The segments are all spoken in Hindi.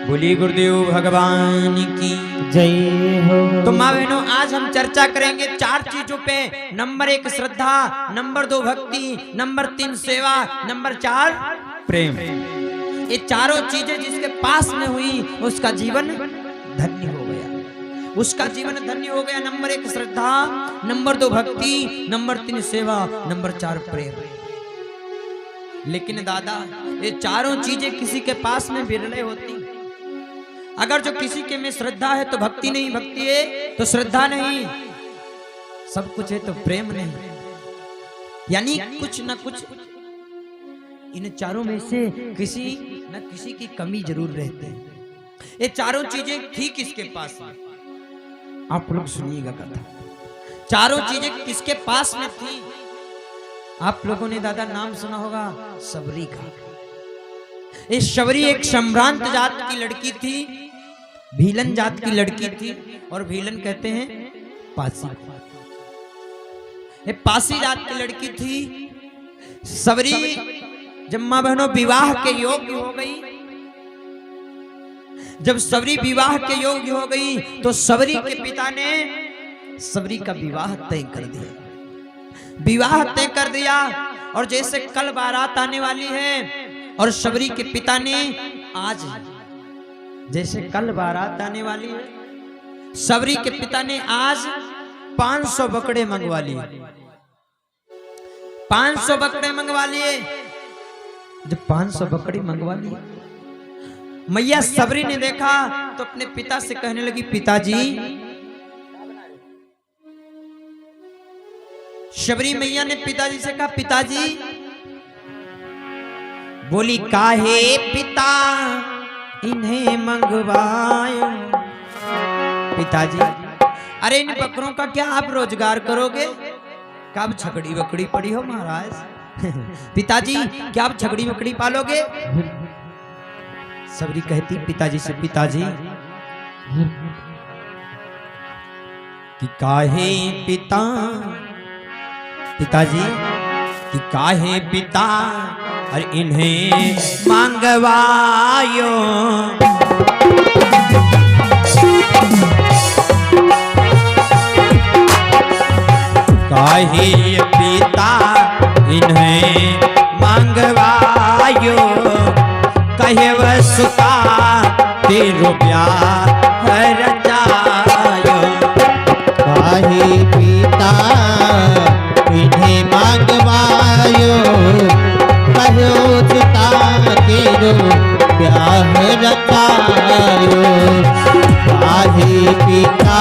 बोली गुरुदेव भगवान की जय हो। तो माँ बहनों, आज हम चर्चा करेंगे 4 चीजों पे। नंबर 1 श्रद्धा, नंबर 2 भक्ति, नंबर 3 सेवा, नंबर 4 प्रेम। ये चारों चीजें जिसके पास में हुई उसका जीवन धन्य हो गया, उसका जीवन धन्य हो गया। नंबर 1 श्रद्धा, नंबर 2 भक्ति, नंबर 3 सेवा, नंबर 4 प्रेम। लेकिन दादा, ये चारों चीजें किसी के पास में विरले होती। अगर जो किसी के में श्रद्धा है तो भक्ति नहीं, भक्ति है तो श्रद्धा नहीं, सब कुछ है तो प्रेम नहीं, यानी कुछ न कुछ इन चारों में से किसी न किसी की कमी जरूर रहती है। ये चारों चीजें थी किसके पास में? आप लोग सुनिएगा कथा। चारों चीजें किसके पास में थी? आप लोगों ने दादा नाम सुना होगा सबरी का। ये शबरी एक सम्भ्रांत जात की लड़की थी, भीलन जात की लड़की थी, और भीलन कहते हैं पासी। ये पासी जात की लड़की थी। सबरी जब मां बहनों विवाह के योग्य हो गई, जब सबरी विवाह के योग्य हो गई तो सबरी के पिता ने सबरी का विवाह तय कर दिया। विवाह तय कर दिया और जैसे कल बारात आने वाली है और सबरी के पिता ने आज, जैसे कल बारात आने वाली है, सबरी के पिता ने आज 500 बकरे मंगवा लिए। 500 बकरे मंगवा लिए। जब 500 बकरी मंगवा लिए, मैया सबरी ने देखा तो अपने पिता से कहने लगी, पिताजी। शबरी मैया ने पिताजी से कहा, पिताजी। बोली, काहे पिता इन्हें मंगवाए? पिताजी, अरे इन बकरों का क्या आप रोजगार करोगे? कब छकड़ी बकड़ी पड़ी हो महाराज? पिताजी, क्या आप छकड़ी बकड़ी पालोगे? सबरी कहती पिताजी से, पिताजी कि काहे पिता, पिताजी कि काहे पिता और इन्हें मांगवायो? काहे पिता इन्हें मांगवायो? कहे वसुता तेरो प्यार रचायो। काहे पिता इन्हें मांगवायो? कहो सुता तेरो प्यार रचायो। काहे पिता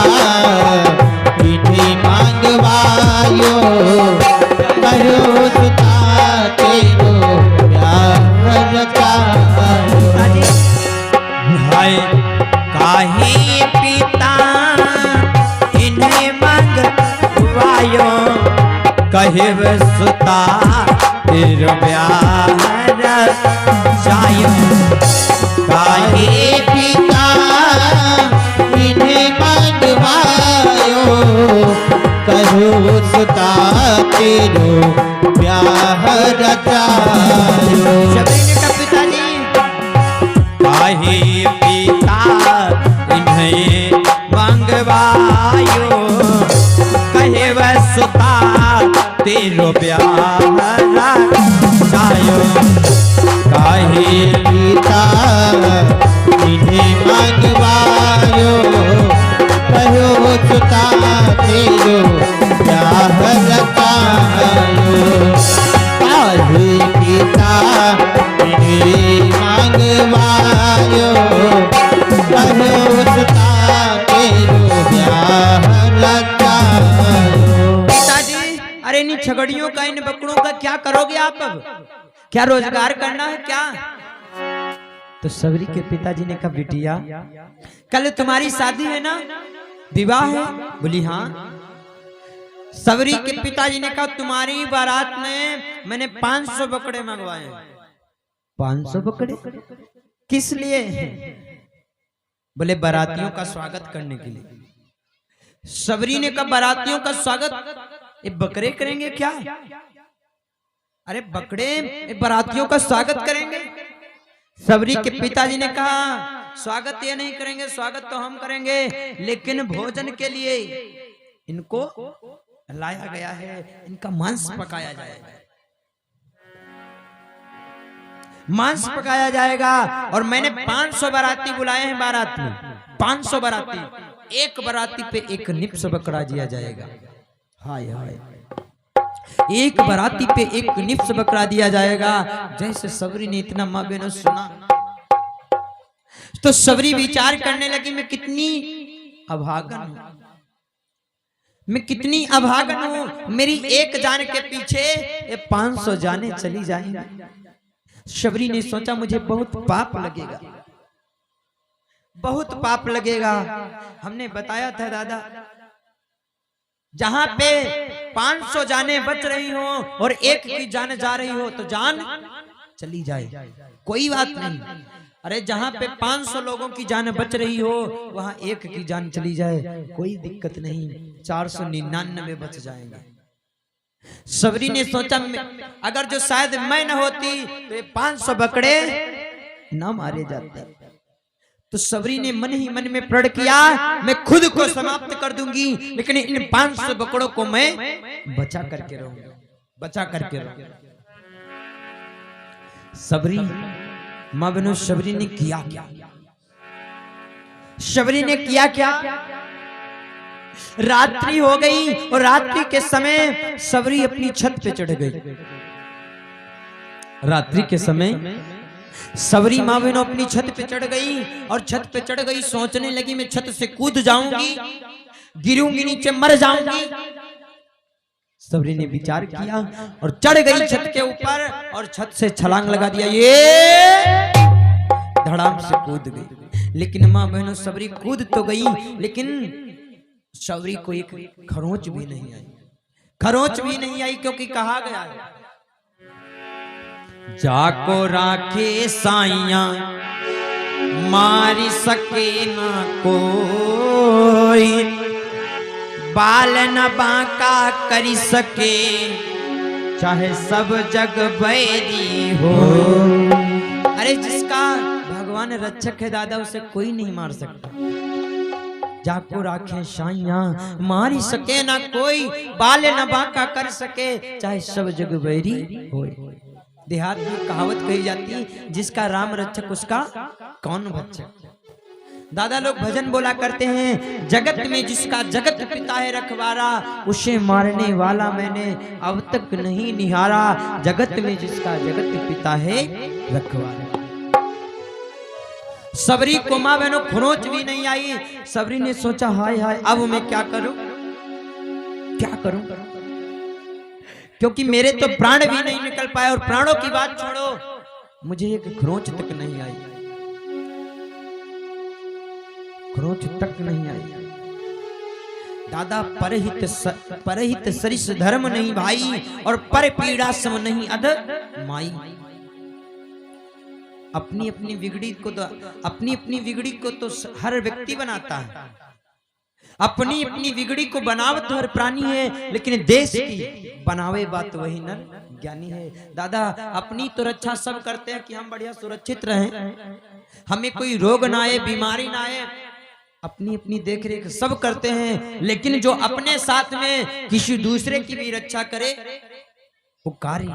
इन्हें मांगवायो? कहो सुता तेरो प्यार रचायो। हाय काहे पिता इन्हें मंगवायो? कहे वसुता तेरो प्यार रचायो। काहे पिता इन्हें मंगवायो? कहो सुता तेरो प्यार रचायो। शबरी ने कहा, पिताजी काहे पिता इन्हें मंगवायो? कहे वसुता तेरो प्यार रचायो। काहे पिता इन्हें मंगवायो? कहो सुता तेरो प्यार रचायो। काहे पिता इन्हें मंगवायो? कहो सुता तेरो प्यार रचायो। पिताजी, अरे इन छगड़ियों का, इन बकरों का क्या करोगे आप? अब क्या रोजगार करना है क्या? तो सबरी के पिताजी ने कहा, बिटिया कल तुम्हारी शादी है ना, विवाह है? बोली हाँ। सबरी के पिताजी ने कहा, तुम्हारी बारात में मैंने 500 बकरे मंगवाए। 500 बकरे किस लिए? बोले बारातियों का स्वागत करने के लिए। सबरी ने कहा, बारातियों का स्वागत ये बकरे करेंगे क्या? अरे बकरे बारातियों का स्वागत करेंगे। सबरी के पिताजी ने कहा स्वागत ये नहीं करेंगे, स्वागत तो हम करेंगे, लेकिन भोजन के लिए इनको लाया गया है, इनका मांस पकाया जाएगा, मांस पकाया जाएगा। और मैंने 500 बाराती बुलाए हैं बारात में, 500 बाराती, एक बाराती पे एक निप्स बकरा दिया जाएगा। हाय हाय, एक बाराती पे एक निप्स बकरा दिया जाएगा। जैसे सबरी ने इतना माँ बहनों सुना तो सबरी विचार करने लगी, मैं कितनी अभागन हूं, मैं कितनी अभागन हूं, मेरी एक जान के पीछे ये 500 जाने चली जाएंगी। शबरी ने सोचा मुझे बहुत पाप लगेगा, बहुत पाप लगेगा। हमने बताया था दादा, जहां पे 500 जाने बच रही हो और एक की जान जा रही हो तो जान चली जाए, कोई बात नहीं। अरे जहां पे 500 लोगों की जान बच रही हो वहां एक की जान चली जाए, कोई दिक्कत नहीं, 499 बच जाएंगे। सबरी ने सोचा अगर जो शायद मैं न होती तो ये 500 बकरे न मारे जाते। तो सबरी ने मन ही मन में प्रण किया, मैं खुद को समाप्त कर दूंगी, लेकिन इन 500 बकरों को मैं बचा करके रहूंगा, बचा करके रहूंगा। सबरी मां बहनों, सबरी ने किया क्या? सबरी ने किया क्या? रात्रि हो गई और रात्रि के समय सबरी अपनी छत पे चढ़ गई। रात्रि के समय सबरी मां बहनों अपनी छत पे चढ़ गई और छत पे चढ़ गई, सोचने लगी मैं छत से कूद जाऊंगी, गिरूंगी नीचे, मर जाऊंगी। सबरी ने विचार किया और चढ़ गई छत के ऊपर और छत से छलांग लगा दिया, ये धड़ाम से कूद गई। लेकिन मां बहनों सबरी कूद तो गई, लेकिन सबरी को एक खरोंच भी नहीं आई, खरोंच भी नहीं आई, क्योंकि कहा गया है जाको राखे साइया मारी सके ना कोई, बाल न बांका करी सके चाहे सब जग बैरी हो। अरे जिसका भगवान रक्षक है दादा, उसे कोई नहीं मार सकता। जाको राखे साइया मारी सके ना कोई, बाल न बांका कर सके चाहे सब जग बैरी हो। देहात में कहावत कही जाती है, जिसका राम रक्षक उसका कौन भक्षक। दादा लोग भजन बोला करते हैं, जगत में जिसका जगत पिता है रखवारा, उसे मारने वाला मैंने अब तक नहीं निहारा। जगत में जिसका जगत पिता है रखवारा। सबरी को मां बहनों खरोंच भी नहीं आई। सबरी ने सोचा हाय हाय, अब मैं क्या करूं, क्या करूं, क्योंकि मेरे तो प्राण भी नहीं निकल पाए, और प्राणों की बात छोड़ो, मुझे एक खरोंच तक नहीं आई, खरोंच तक नहीं आई। दादा परहित सरिस धर्म नहीं भाई, और पर पीड़ा सम नहीं अध माई। अपनी अपनी बिगड़ी को तो हर व्यक्ति बनाता है, अपनी अपनी बिगड़ी को बनावत हर प्राणी है, लेकिन देश की बनावे बात वही नर ज्ञानी है। दादा अपनी तो रक्षा सब करते हैं कि हम बढ़िया सुरक्षित रहें, हमें कोई रोग ना आए, बीमारी ना आए, अपनी अपनी देख रेख सब करते हैं, लेकिन जो अपने साथ में किसी दूसरे की भी रक्षा करे वो कार्य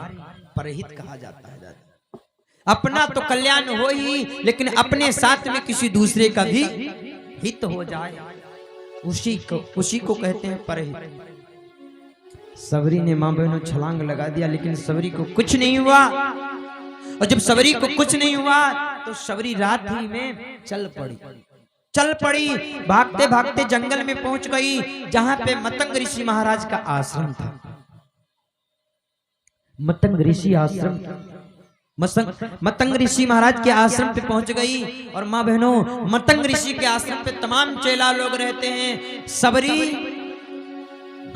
परहित कहा जाता है। दादा अपना तो कल्याण हो ही, लेकिन अपने साथ में किसी दूसरे का भी हित हो जाए, उसी को कहते हैं परहित। सबरी ने मां बहनों छलांग लगा दिया, लेकिन सबरी को कुछ नहीं हुआ। और जब सबरी को कुछ नहीं हुआ तो सबरी रात ही में चल पड़ी, भागते भागते जंगल में पहुंच गई, जहां पे मतंग ऋषि महाराज का आश्रम था। मतंग ऋषि आश्रम, मतंग ऋषि महाराज के आश्रम पे पहुंच गई। और मां बहनों मतंग ऋषि के आश्रम पे तमाम चेला लोग रहते हैं। सबरी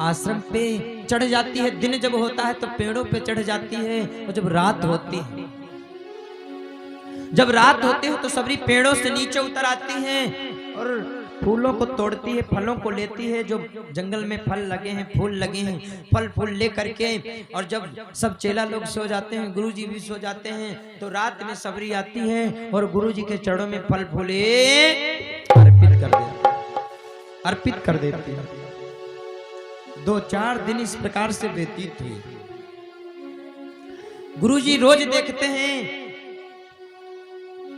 आश्रम पे चढ़ जाती है, दिन जब होता है तो पेड़ों पे चढ़ जाती है, और जब रात होती है तो सबरी पेड़ों से नीचे उतर आती हैं और फूलों को तोड़ती है, फलों को लेती है, जो जंगल में फल लगे हैं, फूल लगे हैं, फल फूल ले करके, और जब सब चेला लोग सो जाते हैं, गुरुजी भी सो जाते हैं, तो रात में सबरी आती है और गुरुजी के चरणों में फल फूले अर्पित कर देती है। 2-4 दिन इस प्रकार से व्यतीत हुए। गुरुजी रोज देखते हैं,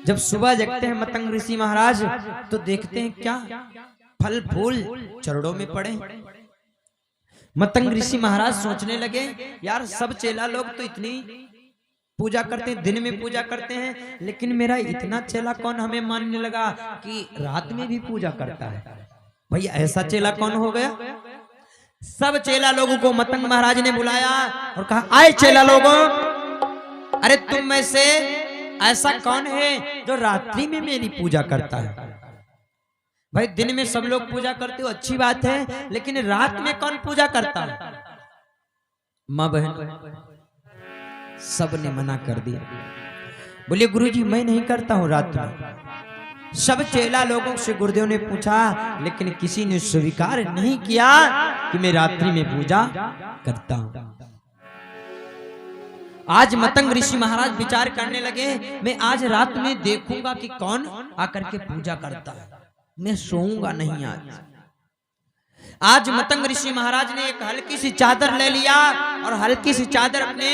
जब सुबह जगते हैं मतंग ऋषि महाराज तो देखते हैं क्या फल फूल चरणों में पड़े। मतंग ऋषि महाराज सोचने लगे, यार सब चेला लोग तो इतनी पूजा करते हैं, दिन में पूजा करते हैं, लेकिन मेरा इतना चेला कौन हमें मानने लगा कि रात में भी पूजा करता है। भैया ऐसा चेला कौन हो गया? सब चेला लोगों को मतंग महाराज ने बुलाया और कहा, आए चेला लोगों, अरे तुम में से ऐसा कौन है जो रात्रि में मेरी पूजा करता है? भाई दिन में सब लोग पूजा करते हो, अच्छी बात है, लेकिन रात में कौन पूजा करता है? माँ बहन सब ने मना कर दिया। बोले गुरुजी मैं नहीं करता हूं रात में। सब चेला लोगों से गुरुदेव ने पूछा, लेकिन किसी ने स्वीकार नहीं किया कि मैं रात्रि में पूजा करता हूं। आज मतंग ऋषि महाराज विचार करने लगे, मैं आज रात में देखूंगा कि कौन आकर के पूजा करता है, मैं सोऊंगा नहीं आज मतंग ऋषि महाराज ने एक हल्की सी चादर ले लिया और हल्की सी चादर अपने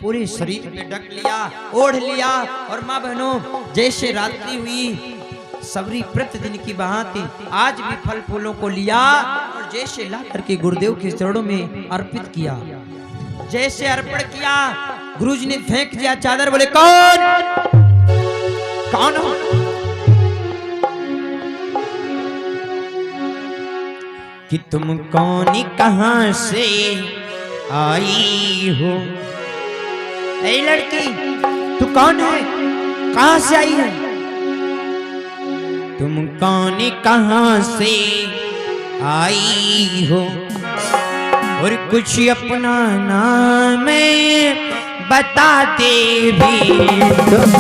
पूरे शरीर पे ढक लिया, ओढ़ लिया, और माँ बहनों जैसे रात्रि हुई सबरी प्रतिदिन की भांति आज भी फल फूलों को लिया और जैसे ला करके गुरुदेव के चरणों में अर्पित किया। जैसे अर्पण किया, गुरुजी ने फेंक दिया चादर। बोले कौन हो? कि तुम कौन कहां से आई हो? ऐ लड़की तू कौन है, कहां से आई है? तुम कौन कहां से आई हो और कुछ अपना नाम बता दे भी। तुम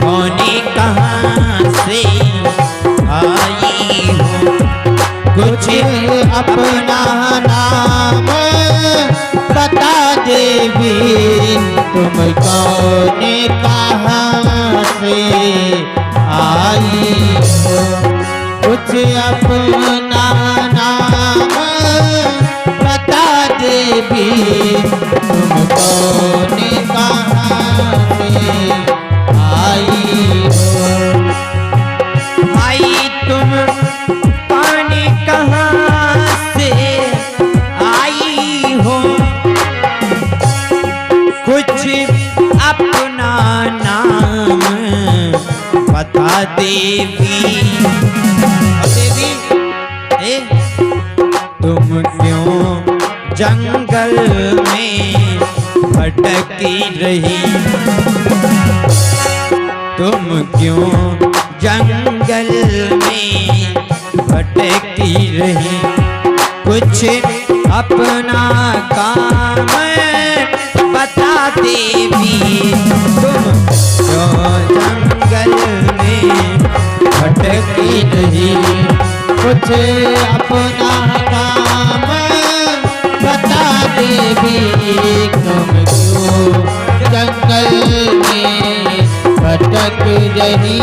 कौन कहां से आई हो, कुछ अपना नाम बता दे भी। तुम कौन कहां से आई हो, कुछ अपना नाम बता दे भी। तुम कौन कहां से आई हो? आई तुम कौन कहां से आई हो, कुछ अपना नाम बता देवी। देवी तुम क्यों जंगल में भटकी रही? तुम क्यों जंगल में भटकी रही? कुछ अपना काम बता देवी। तुम क्यों जंगल में भटकी रही? कुछ अपना काम बता देवी। तुम क्यों जंगल में भटक रही?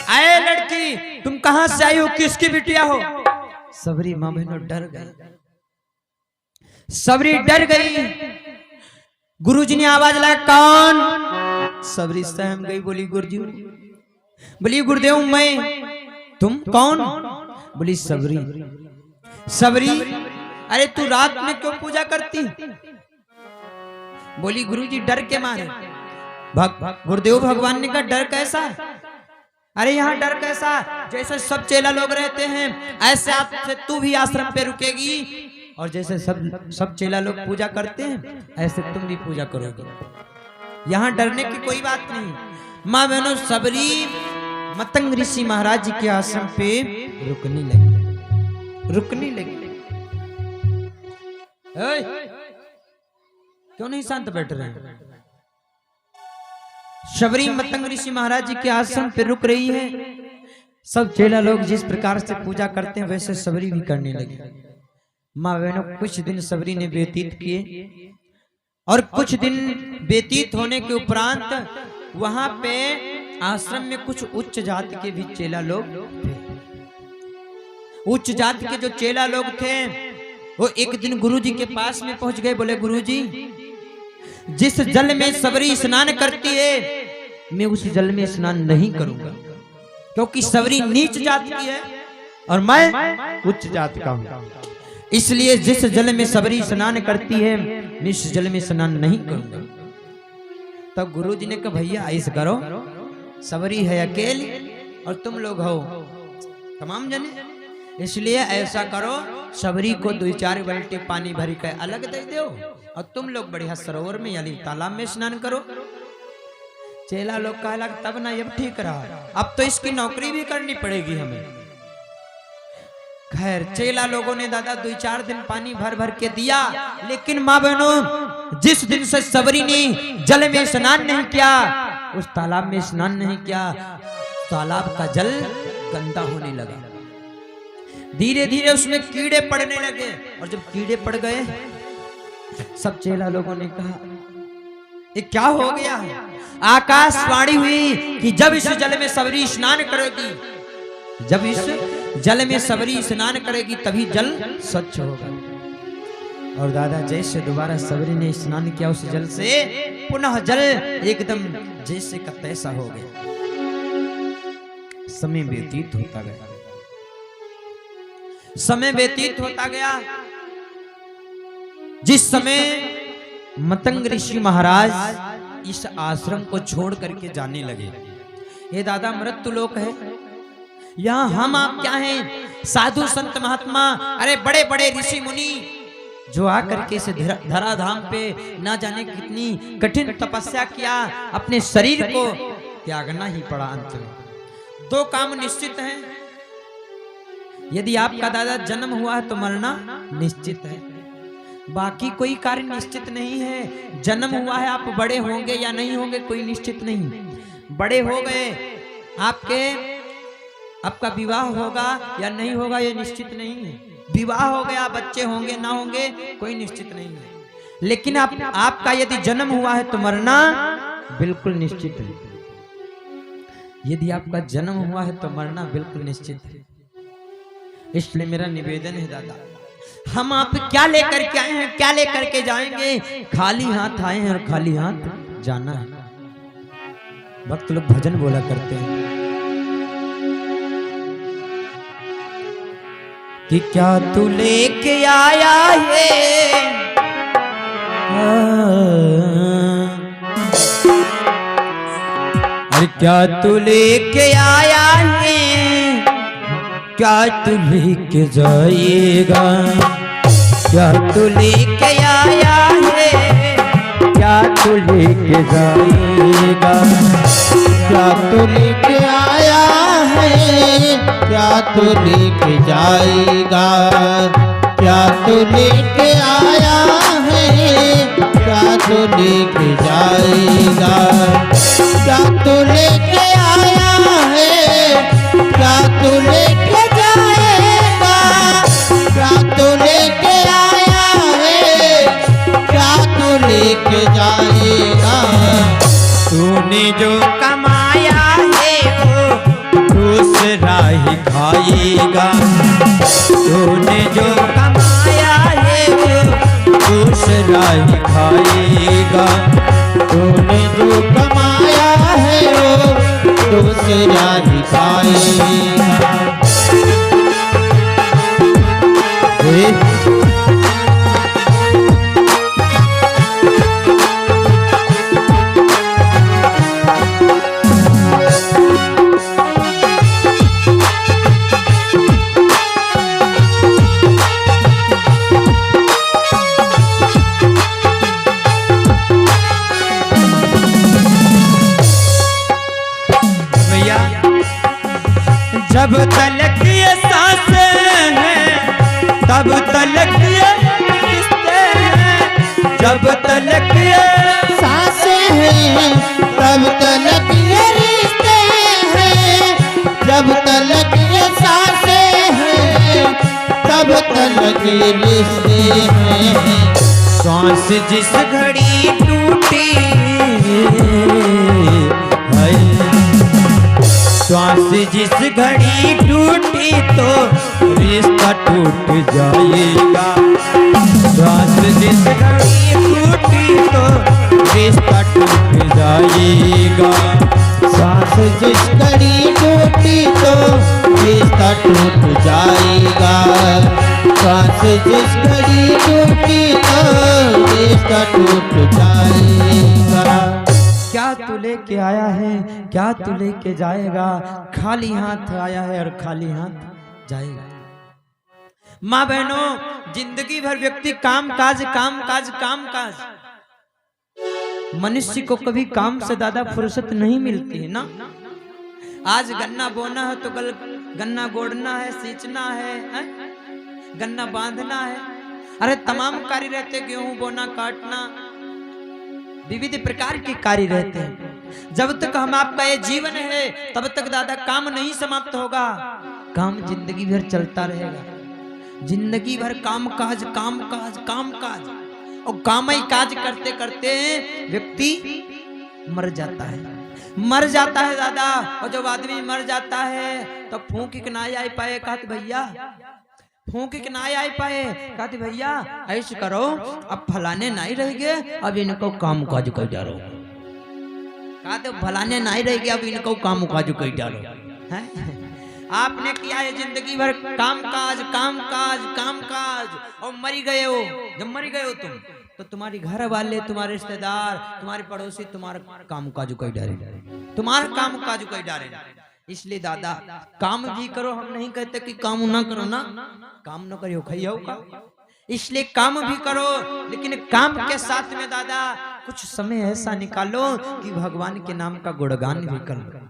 आए लड़की तुम कहां से आई हो, किसकी बिटिया हो? सबरी मां बहनों डर गई, सबरी डर गई। गुरुजी ने आवाज लगाई, कौन? सबरी सहम गई, बोली गुरुजी। बोली गुरुदेव मैं। तुम कौन? बोली सबरी। सबरी अरे तू रात में क्यों पूजा करती? बोली गुरुजी डर के मारे। गुरुदेव भगवान ने कहा डर कैसा? अरे यहाँ डर कैसा? जैसे सब चेला लोग रहते हैं ऐसे आप से तू भी आश्रम पे रुकेगी, और जैसे सब चेला लोग पूजा करते हैं ऐसे तुम भी पूजा करोगे। यहाँ डरने की कोई बात नहीं। माँ बहनों सबरी मतंग ऋषि महाराज जी के आश्रम पे रुकने लगी। क्यों नहीं शांत बैठ रहे हैं? शबरी मतंग ऋषि महाराज जी के आश्रम पे रुक रही है। सब चेला लोग जिस प्रकार से पूजा करते हैं वैसे सबरी भी करने लगे। माँ बहनों, कुछ दिन सबरी ने व्यतीत किए और कुछ दिन व्यतीत होने के उपरांत वहां पे आश्रम में कुछ उच्च जाति के भी चेला लोग थे। उच्च जाति के जो चेला लोग थे वो एक दिन गुरुजी के पास में पहुंच गए। बोले, गुरुजी, जिस जल में सबरी स्नान करती है मैं उस जल में स्नान नहीं करूंगा, क्योंकि सबरी नीच जाति की है और मैं उच्च जाति का हूं। इसलिए जिस जल में सबरी स्नान करती है मैं इस जल में स्नान नहीं करूंगा। तब गुरुजी ने कहा, भैया ऐसा करो, सबरी है अकेली और तुम लोग हो तमाम जने, इसलिए ऐसा करो, सबरी को 2-4 बाल्टी पानी भरी के अलग दे दो और तुम लोग बढ़िया सरोवर में यानी तालाब में स्नान करो। चेला लोग कहला, तब ना अब ठीक रहा, अब तो इसकी नौकरी भी करनी पड़ेगी हमें। खैर चेला लोगों ने दादा 2-4 दिन पानी भर भर के दिया, लेकिन माँ बहनों, जिस दिन से सबरी ने जल में स्नान नहीं किया, उस तालाब में स्नान नहीं किया, तालाब का जल गंदा होने लगा। धीरे धीरे उसमें कीड़े पड़ने लगे और जब कीड़े पड़ गए सब चेला लोगों ने कहा, ये क्या हो गया? आकाशवाणी हुई कि जब इस जल में सबरी स्नान करेगी, जब इस जल में सबरी स्नान करेगी तभी जल स्वच्छ होगा। और दादा जैसे दोबारा सबरी ने स्नान किया उस जल से, पुनः जल एकदम जैसे का तैसा हो गया। समय व्यतीत होता गया, समय व्यतीत होता गया। जिस समय मतंग ऋषि महाराज इस आश्रम को छोड़ करके जाने लगे, ये दादा मृत्यु लोक है, यहाँ हम आप क्या हैं? साधु संत महात्मा, अरे बड़े बड़े ऋषि मुनि जो आकर के इस धराधाम पे ना जाने कितनी कठिन तपस्या किया, अपने शरीर को त्यागना ही पड़ा। अंत में 2 काम निश्चित हैं। यदि आपका दादा जन्म हुआ है तो मरना निश्चित है, बाकी कोई कार्य निश्चित नहीं है। जन्म हुआ है, आप बड़े होंगे या नहीं होंगे कोई निश्चित नहीं। बड़े हो गए, आपका विवाह होगा या नहीं होगा ये निश्चित नहीं है। विवाह हो गया, बच्चे होंगे ना होंगे कोई निश्चित नहीं है। लेकिन आपका यदि जन्म हुआ है तो मरना बिल्कुल निश्चित है। यदि आपका जन्म हुआ है तो मरना बिल्कुल निश्चित है। इसलिए मेरा निवेदन है दादा, हम आप क्या लेकर के आए हैं, क्या लेकर के जाएंगे? खाली हाथ आए हैं और खाली हाथ जाना है। भक्त लोग भजन बोला करते हैं कि क्या तू लेके आया है, अरे क्या तू लेके आया है, क्या तू लेके जाएगा, क्या तू लेके आया है, क्या तू लेके जाएगा, क्या तू लेके आया है, क्या तू लेके जाएगा, क्या तू लेके आया है, क्या तू लेके जाएगा, क्या तू लेके आया है, क्या तू लेके जाएगा, क्या तू लेके आया है, क्या तू लेके जाएगा। तूने जो कमाया है वो दूसरा ही खाएगा, तूने जो कमाया है वो दूसरा ही खाएगा, तूने जो कमाया है वो दूसरा ही खाएगा। जब तलक ये सांसें हैं तब तलक ये रिश्ते हैं, जब तलक ये सांसें हैं तब तलक अब तलक रिश्ते हैं। सांस जिस घड़ी टूटी है, सांस जिस घड़ी टूटी तो रिश्ता टूट जाएगा। सांस जिस घड़ी टूटी तो रिश्ता टूट जाएगा। सांस जिस घड़ी टूटी तो रिश्ता टूट जाएगा। सांस जिस घड़ी टूटी तो रिश्ता टूट जाएगा। क्या तू लेके आया है, क्या तू लेके जाएगा। खाली हाथ आया है और खाली हाथ जाएगा। माँ बहनों, जिंदगी भर व्यक्ति काम काज काम काज काम काज, मनुष्य को कभी काम से ज्यादा फुर्सत नहीं मिलती है ना। आज गन्ना बोना है तो कल गन्ना गोड़ना है, सींचना है, गन्ना बांधना है, अरे तमाम कार्य रहते, गेहूं बोना, काटना, विविध प्रकार के कार्य रहते हैं। जब तक हम आपका ये जीवन है तब तक दादा काम नहीं समाप्त होगा। काम जिंदगी भर चलता रहेगा। जिंदगी भर काम काज काम काज काम काज, और काम ही काज करते करते व्यक्ति मर जाता है, मर जाता है दादा। और जब आदमी मर जाता है तो फूंक के ना आ पाए, कहते भैया फूंक के ना आ पाए, कहते भैया ऐसे करो, अब फलाने नहीं रह गए, अब इनको काम काज कर डालो। कहते फलाने नहीं रह गए, अब इनको काम काज कर डालो। आपने किया है जिंदगी भर काम काज काम काज काम काज, और मरी गए हो। जब मरी गए हो तुम तो तुम्हारी घर वाले, तुम्हारे रिश्तेदार, तुम्हारे पड़ोसी तुम्हारा काम काज कोई डाले, तुम्हारा काम काज कोई डाले। इसलिए दादा काम भी करो, हम नहीं कहते कि काम ना करो ना, काम ना करियो खाइयो का। इसलिए काम भी करो, लेकिन काम के साथ में दादा कुछ समय ऐसा निकालो कि भगवान के नाम का गुणगान भी करो।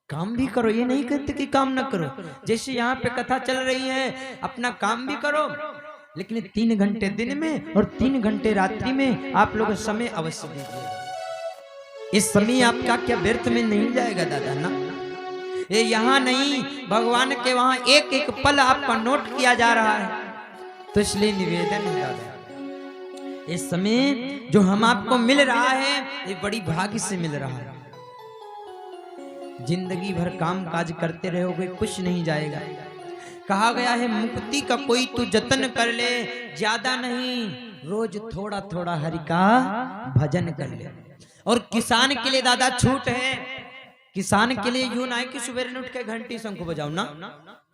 काम भी करो, ये नहीं कहते कि काम ना करो। जैसे यहाँ पे कथा चल रही है, अपना काम भी करो, लेकिन 3 घंटे दिन में और 3 घंटे रात्रि में आप लोग समय अवश्य दीजिए। इस समय आपका क्या व्यर्थ में नहीं जाएगा दादा ना। ये यहाँ नहीं, भगवान के वहां एक एक पल आपका नोट किया जा रहा है। तो इसलिए निवेदन है दादा, इस समय जो हम आपको मिल रहा है ये बड़ी भाग्य से मिल रहा है। जिंदगी भर काम काज करते रहोगे कुछ नहीं जाएगा। कहा गया है मुक्ति का कोई तू जतन कर ले, ज्यादा नहीं, रोज थोड़ा थोड़ा हरि का भजन कर ले। और किसान के लिए दादा छूट है। किसान के लिए यूं ना है कि सुबह उठ के घंटी शंख बजाओ ना,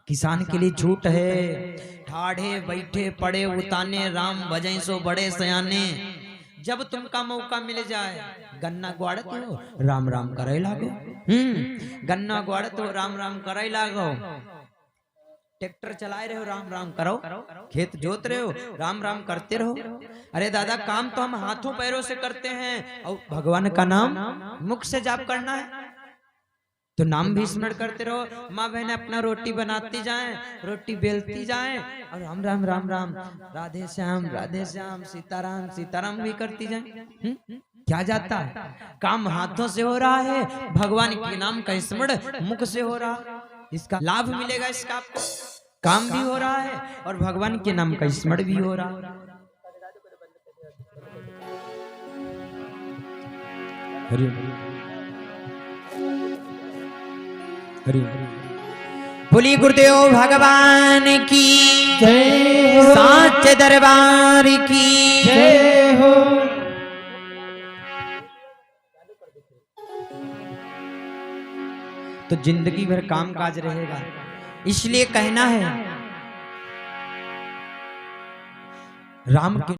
किसान के लिए छूट है। ठाढ़े बैठे पड़े उताने, राम भजै सो बड़े सयाने। जब तुमका मौका मिल जाए, गन्ना ग्वाड़त हो राम राम करे लागो। गन्ना ग्वाड़त हो राम राम करे लागो। ट्रैक्टर चलाए रहे हो राम राम करो, खेत जोत रहे हो राम राम करते रहो। अरे दादा काम तो हम हाथों पैरों से करते हैं, और भगवान का नाम मुख से जाप करना है तो नाम भी स्मरण करते रहो। माँ बहन अपना रोटी बनाती जाएं, रोटी बेलती जाएं, और राम राम राम राम, राधे श्याम सीताराम सीताराम भी करती जाएं। क्या जाता है? काम हाथों से हो रहा है, भगवान के नाम का स्मरण मुख से हो रहा है। इसका लाभ मिलेगा, इसका आपको काम भी हो रहा है और भगवान के नाम का स्मरण भी हो रहा है। हरि हरि बोली गुरुदेव भगवान की जय हो, साचे दरबार की जय हो। तो जिंदगी भर काम काज रहेगा, इसलिए कहना है राम के